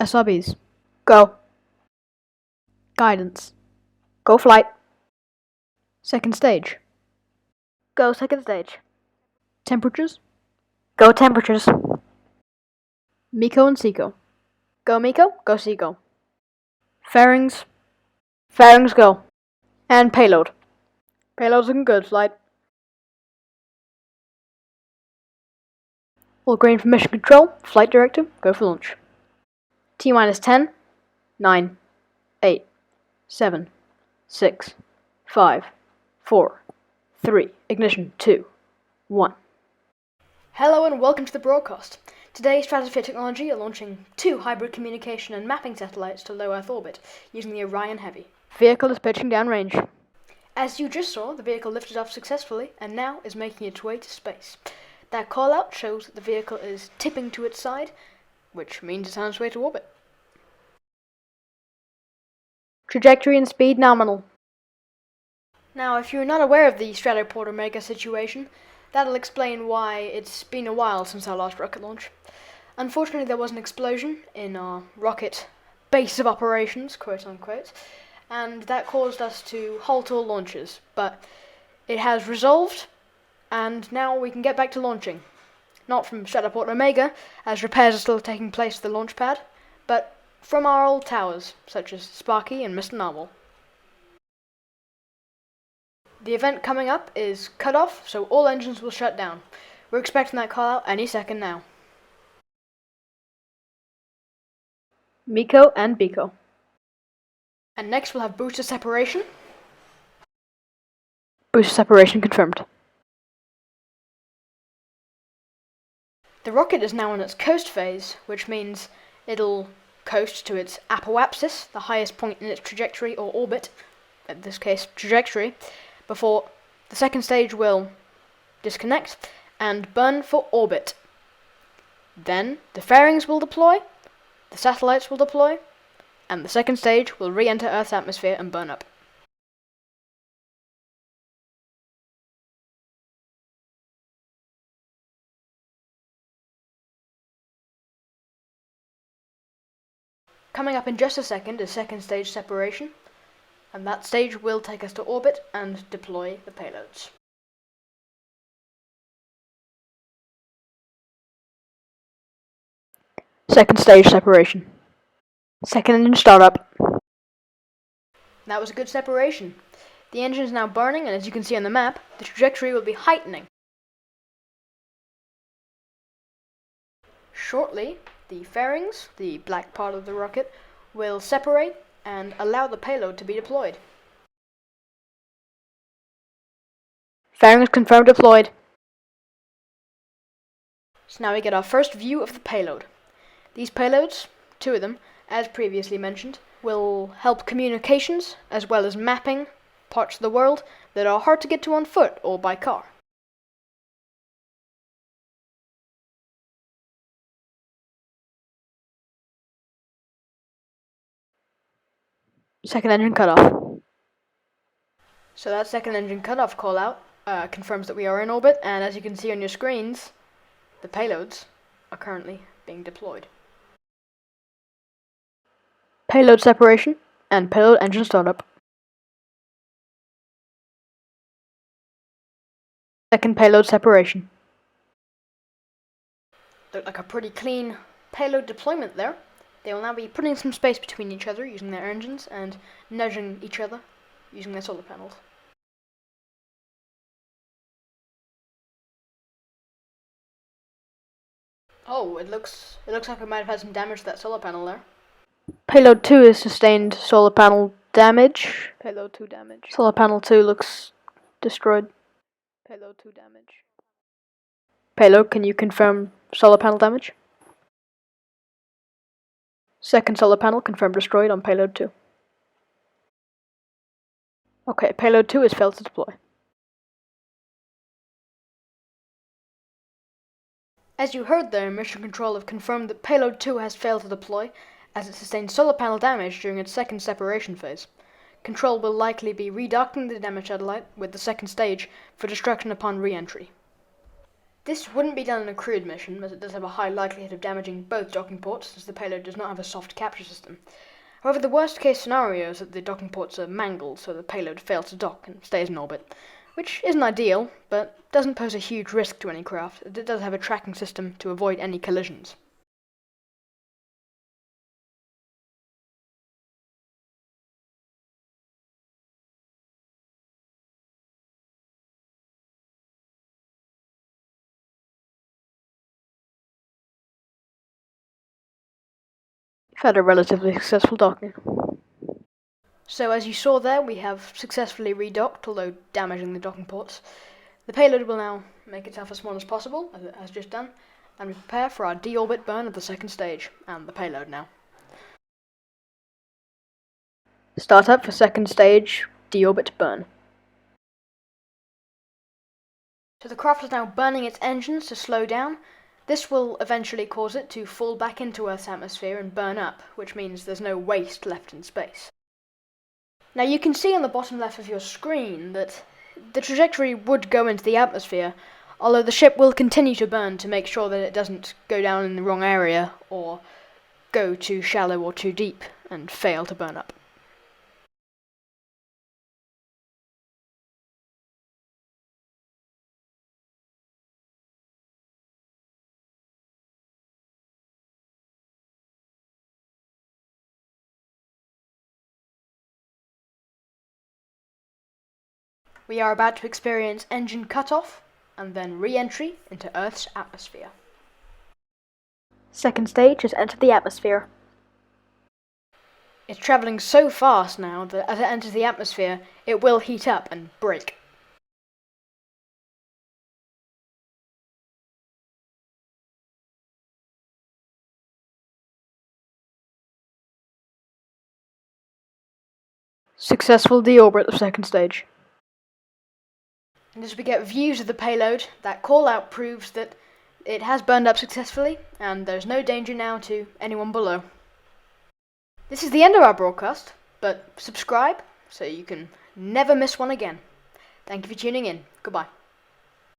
SRBs. Go. Guidance. Go flight. Second stage. Go second stage. Temperatures. Go temperatures. MECO and SECO. Go MECO, go SECO. Fairings. Fairings go. And payload. Payload's looking good, flight. All green for mission control. Flight director, go for launch. T-minus 10, 9, 8, 7, 6, 5, 4, 3, ignition, 2, 1. Hello and welcome to the broadcast. Today, Stratosphere Technology are launching 2 hybrid communication and mapping satellites to low Earth orbit using the Orion Heavy. Vehicle is pitching downrange. As you just saw, the vehicle lifted off successfully and now is making its way to space. That call-out shows that the vehicle is tipping to its side, which means it's on its way to orbit. Trajectory and speed nominal. Now, if you're not aware of the Stratoport Omega situation, that'll explain why it's been a while since our last rocket launch. Unfortunately, there was an explosion in our rocket base of operations, quote-unquote, and that caused us to halt all launches, but it has resolved, and now we can get back to launching. Not from Stratoport Omega, as repairs are still taking place at the launch pad, but from our old towers, such as Sparky and Mr. Narwhal. The event coming up is cut off, so all engines will shut down. We're expecting that call out any second now. MECO and BECO. And next we'll have booster separation. Booster separation confirmed. The rocket is now in its coast phase, which means it'll coast to its apoapsis, the highest point in its trajectory or orbit, in this case trajectory, before the second stage will disconnect and burn for orbit. Then the fairings will deploy, the satellites will deploy, and the second stage will re-enter Earth's atmosphere and burn up. Coming up in just a second is second stage separation, and that stage will take us to orbit and deploy the payloads. Second stage separation. Second engine startup. That was a good separation. The engine is now burning, and as you can see on the map, the trajectory will be heightening. Shortly, the fairings, the black part of the rocket, will separate and allow the payload to be deployed. Fairings confirmed deployed. So now we get our first view of the payload. These payloads, 2 of them, as previously mentioned, will help communications as well as mapping parts of the world that are hard to get to on foot or by car. Second engine cutoff. So that second engine cutoff call out confirms that we are in orbit, and as you can see on your screens, the payloads are currently being deployed. Payload separation and payload engine startup. Second payload separation. Looked like a pretty clean payload deployment there. They will now be putting some space between each other using their engines and nudging each other using their solar panels. Oh, it looks like we might have had some damage to that solar panel there. Payload 2 has sustained solar panel damage. Payload 2 damage. Solar panel 2 looks destroyed. Payload 2 damage. Payload, can you confirm solar panel damage? Second solar panel confirmed destroyed on payload 2. Okay, payload 2 has failed to deploy. As you heard there, Mission Control have confirmed that payload 2 has failed to deploy as it sustained solar panel damage during its second separation phase. Control will likely be redocking the damaged satellite with the second stage for destruction upon re-entry. This wouldn't be done in a crewed mission, as it does have a high likelihood of damaging both docking ports, as the payload does not have a soft capture system. However, the worst case scenario is that the docking ports are mangled, so the payload fails to dock and stays in orbit, which isn't ideal, but doesn't pose a huge risk to any craft, as it does have a tracking system to avoid any collisions. We've had a relatively successful docking. So as you saw there, we have successfully redocked, although damaging the docking ports. The payload will now make itself as small as possible, as it has just done, and we prepare for our deorbit burn of the second stage, and the payload now. Startup for second stage, deorbit burn. So the craft is now burning its engines to slow down. This will eventually cause it to fall back into Earth's atmosphere and burn up, which means there's no waste left in space. Now you can see on the bottom left of your screen that the trajectory would go into the atmosphere, although the ship will continue to burn to make sure that it doesn't go down in the wrong area or go too shallow or too deep and fail to burn up. We are about to experience engine cutoff and then re-entry into Earth's atmosphere. Second stage has entered the atmosphere. It's travelling so fast now that as it enters the atmosphere, it will heat up and break. Successful deorbit of second stage. And as we get views of the payload, that call out proves that it has burned up successfully, and there's no danger now to anyone below. This is the end of our broadcast, but subscribe so you can never miss one again. Thank you for tuning in. Goodbye.